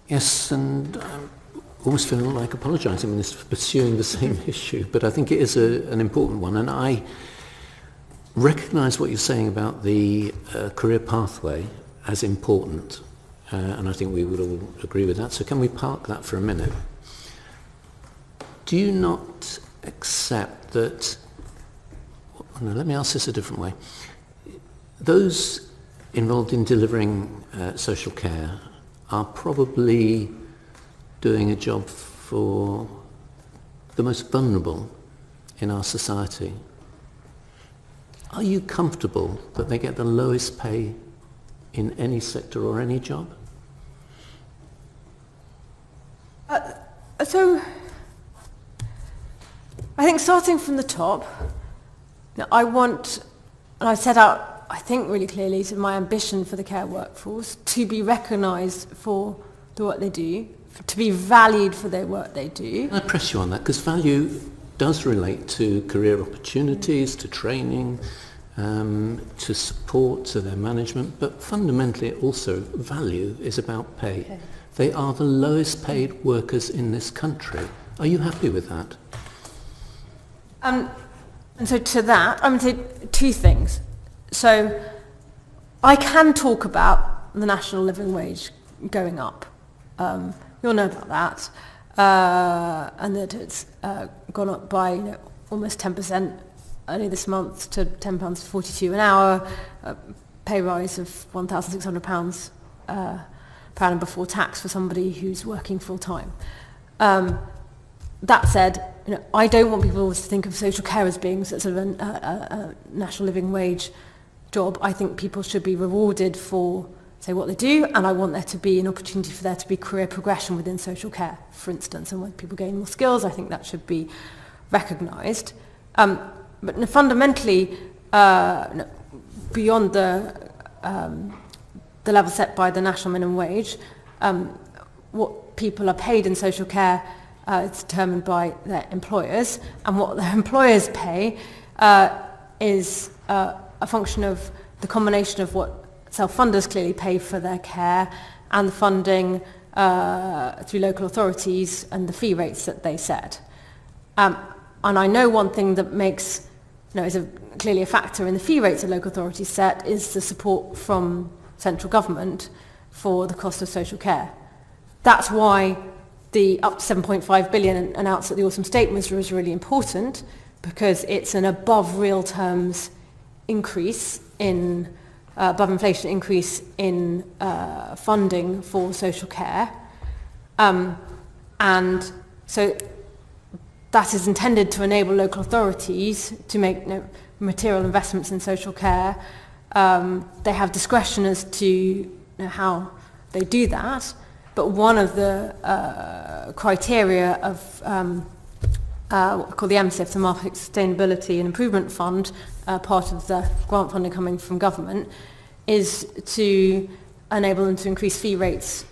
Yes, and I almost feel like apologising when it's pursuing the same issue, but I think it is an important one, and I recognise what you're saying about the career pathway as important, and I think we would all agree with that. So can we park that for a minute? Do you not accept that, no, let me ask this a different way. Those involved in delivering social care are probably doing a job for the most vulnerable in our society. Are you comfortable that they get the lowest pay in any sector or any job? So, I think starting from the top, I want, and I've set out, I think really clearly, my ambition for the care workforce to be recognised for the work they do, to be valued for their work they do. I press you on that because value does relate to career opportunities, to training, to support, to their management, but fundamentally also value is about pay. Okay. They are the lowest paid workers in this country. Are you happy with that? And so to that, I'm going to say two things. So I can talk about the national living wage going up. You'll know about that. And that it's gone up by almost 10% only this month to £10.42 an hour, a pay rise of £1,600 per annum before tax for somebody who's working full time. That said, I don't want people to think of social care as being sort of a national living wage job. I think people should be rewarded for, say, what they do, and I want there to be an opportunity for there to be career progression within social care, for instance, and when people gain more skills, I think that should be recognised. But fundamentally, beyond the level set by the national minimum wage, what people are paid in social care is determined by their employers, and what their employers pay is a function of the combination of what self-funders clearly pay for their care and the funding through local authorities and the fee rates that they set. And I know one thing that makes, is clearly a factor in the fee rates that local authorities set is the support from central government for the cost of social care. That's why the up to 7.5 billion announced at the Autumn Statement was really important, because it's an above real terms increase in, above inflation increase in funding for social care. And so that is intended to enable local authorities to make material investments in social care. They have discretion as to how they do that, but one of the criteria of what we call the MSIF, the Market Sustainability and Improvement Fund, part of the grant funding coming from government, is to enable them to increase fee rates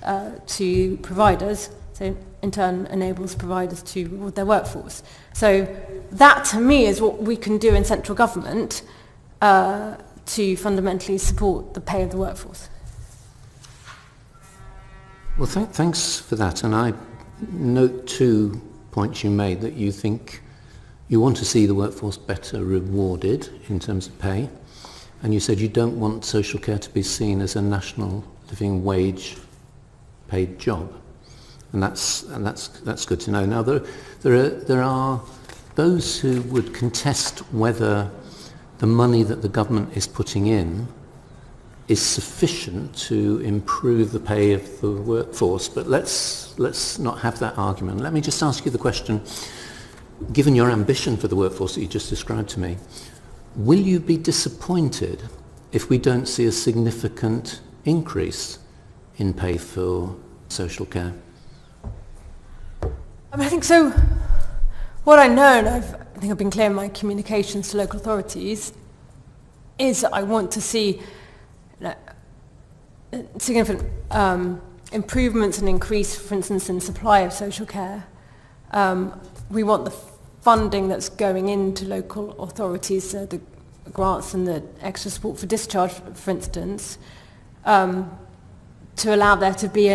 to providers, so in turn enables providers to reward their workforce. So that to me is what we can do in central government to fundamentally support the pay of the workforce. Well, thanks for that, and I note 2 points you made, that you think you want to see the workforce better rewarded in terms of pay, and you said you don't want social care to be seen as a national living wage paid job, and that's good to know. Now there are those who would contest whether the money that the government is putting in is sufficient to improve the pay of the workforce, but let's not have that argument. Let me just ask you the question, given your ambition for the workforce that you just described to me, will you be disappointed if we don't see a significant increase in pay for social care? I think so. What I know, and I think I've been clear in my communications to local authorities, is that I want to see significant improvements and increase, for instance, in supply of social care. We want the funding that's going into local authorities, the grants and the extra support for discharge, for instance, to allow there to be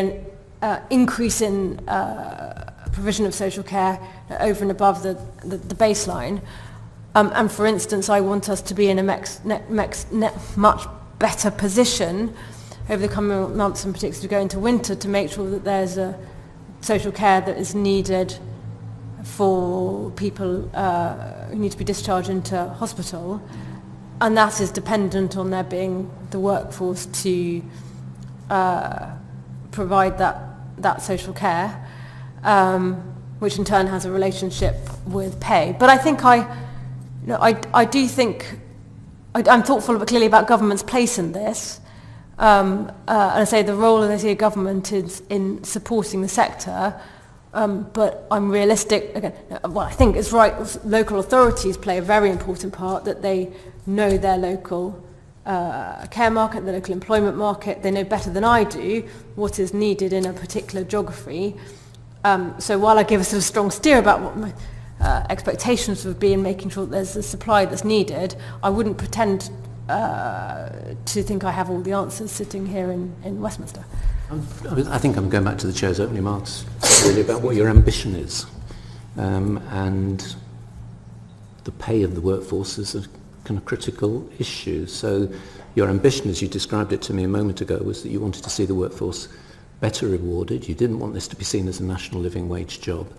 increase in provision of social care over and above the baseline. And for instance, I want us to be in a much better position over the coming months, and particularly go into winter, to make sure that there's a social care that is needed for people who need to be discharged into hospital, and that is dependent on there being the workforce to provide that social care, which in turn has a relationship with pay. But I think I do think I'm thoughtful but clearly about government's place in this. And I say the role of the government is in supporting the sector, but I'm realistic. Again, well, I think it's right. Local authorities play a very important part, that they know their local care market, the local employment market. They know better than I do what is needed in a particular geography. So while I give a sort of strong steer about what my expectations would be in making sure that there's the supply that's needed, I wouldn't pretend to think I have all the answers sitting here in Westminster. I think I'm going back to the Chair's opening remarks, really, about what your ambition is. And the pay of the workforce is a kind of critical issue. So your ambition, as you described it to me a moment ago, was that you wanted to see the workforce better rewarded. You didn't want this to be seen as a national living wage job.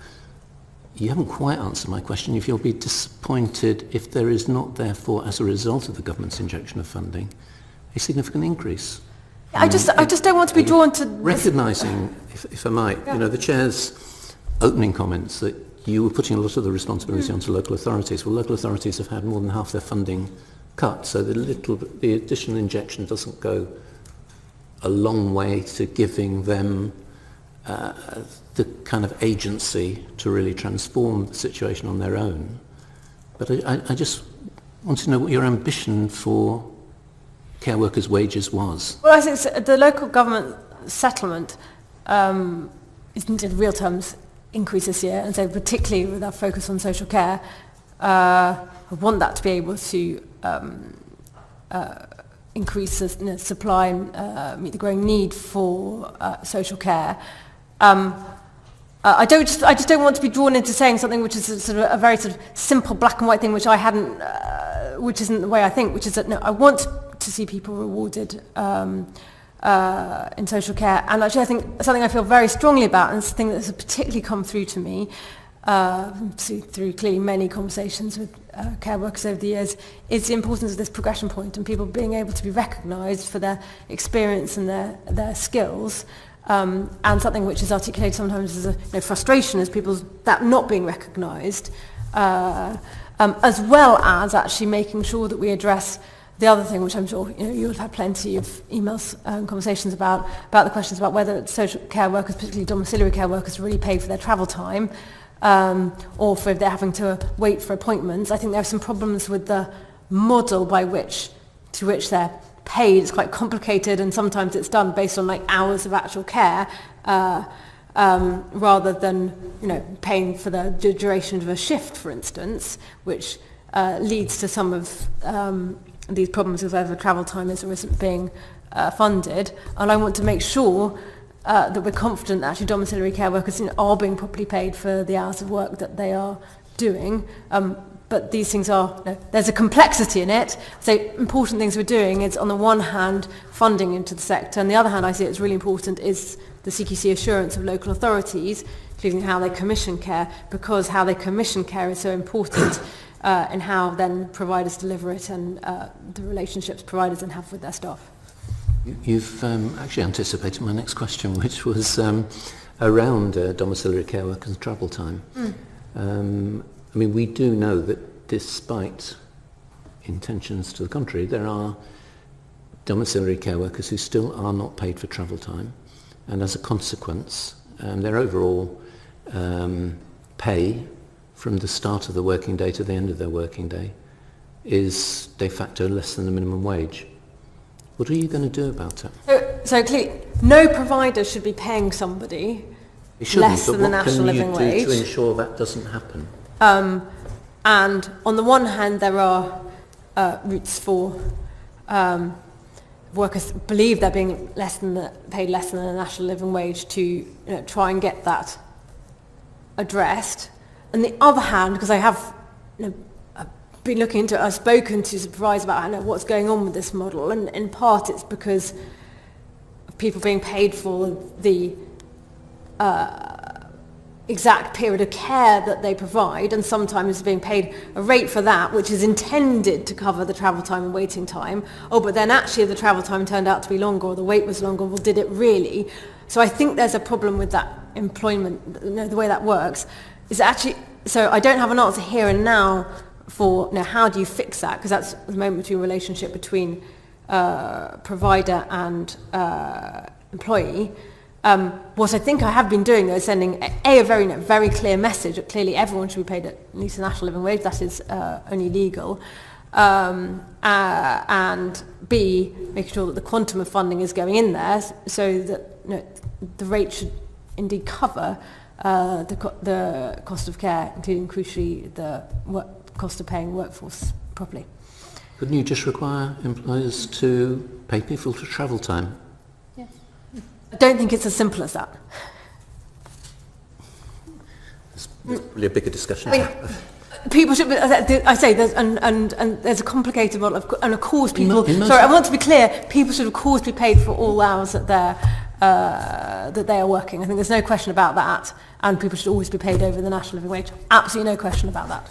You haven't quite answered my question. If you'll be disappointed if there is not, therefore, as a result of the government's injection of funding, a significant increase. I just don't want to be drawn to... Recognising, if I might, Yeah. The Chair's opening comments that you were putting a lot of the responsibility onto local authorities. Well, local authorities have had more than half their funding cut, so the additional injection doesn't go a long way to giving them the kind of agency to really transform the situation on their own. But I just want to know what your ambition for care workers' wages was. Well, I think the local government settlement isn't in real terms increase this year, and so particularly with our focus on social care, I want that to be able to increase the supply and meet the growing need for social care. I just don't want to be drawn into saying something which is sort of a very sort of simple black and white thing, which I hadn't, which isn't the way I think, which is that no, I want to see people rewarded in social care. And actually I think something I feel very strongly about, and it's a thing that has particularly come through to me through clearly many conversations with care workers over the years, is the importance of this progression point and people being able to be recognised for their experience and their skills. And something which is articulated sometimes as a frustration as people's that not being recognised, as well as actually making sure that we address the other thing, which I'm sure you'll have had plenty of emails and conversations about the questions about whether social care workers, particularly domiciliary care workers, really pay for their travel time, or for if they're having to wait for appointments. I think there are some problems with the model to which they're paid. It's quite complicated, and sometimes it's done based on hours of actual care, rather than paying for the duration of a shift, for instance, which leads to some of these problems of whether travel time is or isn't being funded. And I want to make sure that we're confident that actually domiciliary care workers are being properly paid for the hours of work that they are doing. But these things there's a complexity in it. So important things we're doing is, on the one hand, funding into the sector, and the other hand, I see it's really important is the CQC assurance of local authorities, including how they commission care, because how they commission care is so important in how then providers deliver it and the relationships providers then have with their staff. You've actually anticipated my next question, which was around domiciliary care workers and travel time. We do know that despite intentions to the contrary, there are domiciliary care workers who still are not paid for travel time, and as a consequence, their overall pay from the start of the working day to the end of their working day is de facto less than the minimum wage. What are you going to do about it? So clearly, no provider should be paying somebody less than the national living wage. What can you do to ensure that doesn't happen? And on the one hand, there are routes for workers believe they're being paid less than the national living wage to try and get that addressed. On the other hand, because I have been looking into it, I've spoken to supervisors about what's going on with this model, and in part it's because of people being paid for the exact period of care that they provide, and sometimes being paid a rate for that which is intended to cover the travel time and waiting time. But then actually the travel time turned out to be longer, or the wait was longer. Well, did it really? So I think there's a problem with that employment, the way that works. Is actually, so I don't have an answer here and now for how do you fix that, because that's the moment between relationship between provider and employee. What I think I have been doing, though, is sending a very clear message that clearly everyone should be paid at least the national living wage. That is only legal. And B, making sure that the quantum of funding is going in there so that the rate should indeed cover the cost of care, including crucially the cost of paying workforce properly. Couldn't you just require employers to pay people for travel time? Yes. I don't think it's as simple as that. It's probably a bigger discussion. I mean, people should. I say there's and there's a complicated model, and of course people. Sorry, I want to be clear. People should of course be paid for all hours that they are working. I think there's no question about that, and people should always be paid over the national living wage. Absolutely no question about that.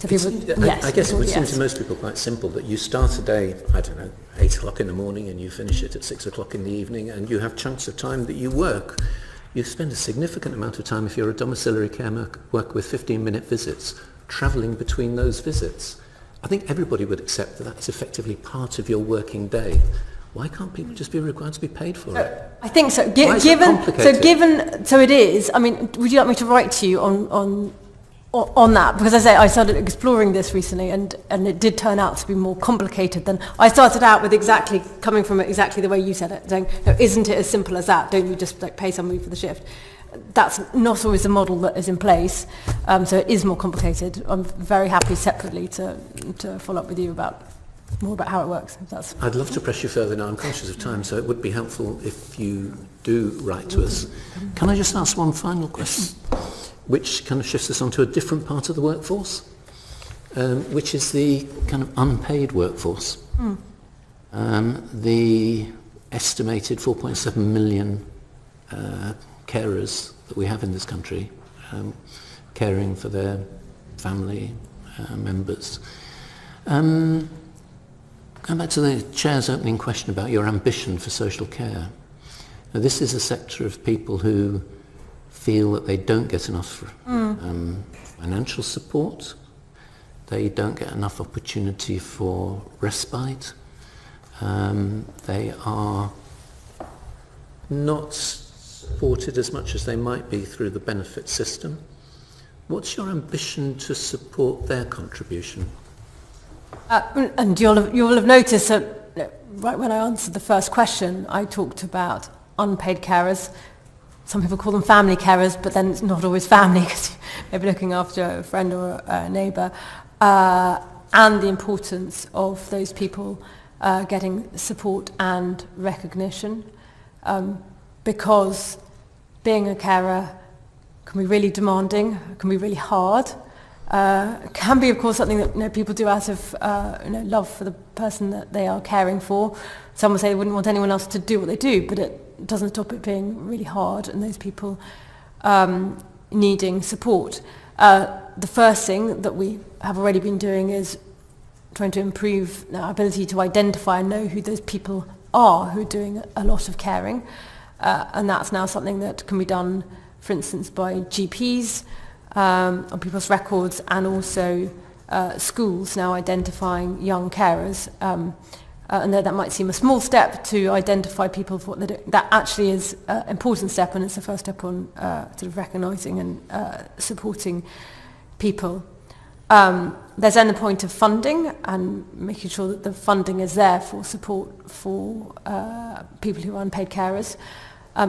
So people, I guess it would seem to most people quite simple that you start a day, 8 o'clock in the morning, and you finish it at 6 o'clock in the evening, and you have chunks of time that you work. You spend a significant amount of time, if you're a domiciliary care worker with 15-minute visits, travelling between those visits. I think everybody would accept that that's effectively part of your working day. Why can't people just be required to be paid for it? I think so. Why is it complicated? So it is. I mean, would you like me to write to you on that? Because I started exploring this recently, and it did turn out to be more complicated than I started out with. Coming from exactly the way you said it, saying, isn't it as simple as that? Don't you just pay somebody for the shift? That's not always the model that is in place, so it is more complicated. I'm very happy separately to follow up with you more about how it works. I'd love to press you further now. I'm conscious of time, so it would be helpful if you do write to us. Can I just ask one final question, which kind of shifts us onto a different part of the workforce, which is the kind of unpaid workforce. The estimated 4.7 million carers that we have in this country, caring for their family members. Going back to the Chair's opening question about your ambition for social care. Now, this is a sector of people who feel that they don't get enough financial support, they don't get enough opportunity for respite, they are not supported as much as they might be through the benefit system. What's your ambition to support their contribution? And you'll have noticed that right when I answered the first question, I talked about unpaid carers. Some people call them family carers, but then it's not always family because you may be looking after a friend or a neighbour, and the importance of those people getting support and recognition, because being a carer can be really demanding, can be really hard, can be of course something that people do out of love for the person that they are caring for. Some would say they wouldn't want anyone else to do what they do, but it doesn't stop it being really hard and those people needing support. The first thing that we have already been doing is trying to improve our ability to identify and know who those people are who are doing a lot of caring, and that's now something that can be done, for instance, by GPs on people's records, and also schools now identifying young carers. And that might seem a small step to identify people for what they're doing. That actually is an important step, and it's the first step on sort of recognising and supporting people. There's then the point of funding and making sure that the funding is there for support for people who are unpaid carers.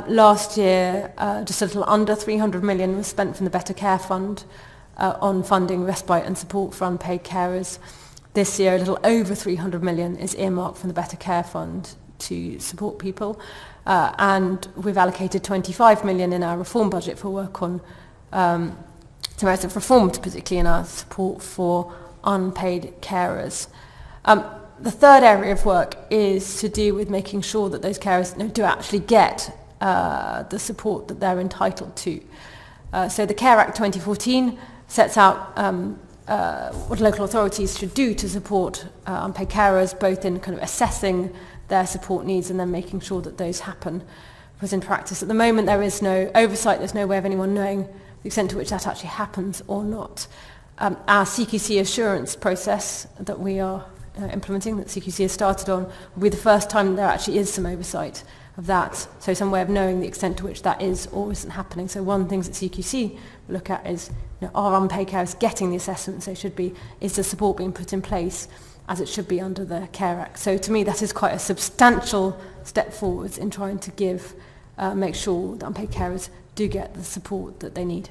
Last year, just a little under 300 million was spent from the Better Care Fund on funding respite and support for unpaid carers. this year, a little over 300 million is earmarked from the Better Care Fund to support people. And we've allocated 25 million in our reform budget for work on some areas of reform, particularly in our support for unpaid carers. The third area of work is to do with making sure that those carers do actually get the support that they're entitled to. So the Care Act 2014 sets out what local authorities should do to support unpaid carers, both in kind of assessing their support needs and then making sure that those happen. Because in practice at the moment there is no oversight, there's no way of anyone knowing the extent to which that actually happens or not. Our CQC assurance process that we are implementing, that CQC has started on, will be the first time there actually is some oversight of that, so some way of knowing the extent to which that is or isn't happening. So one of the things that CQC look at is, are unpaid carers getting the assessments they should be? Is the support being put in place as it should be under the Care Act? So to me that is quite a substantial step forwards in trying to make sure that unpaid carers do get the support that they need.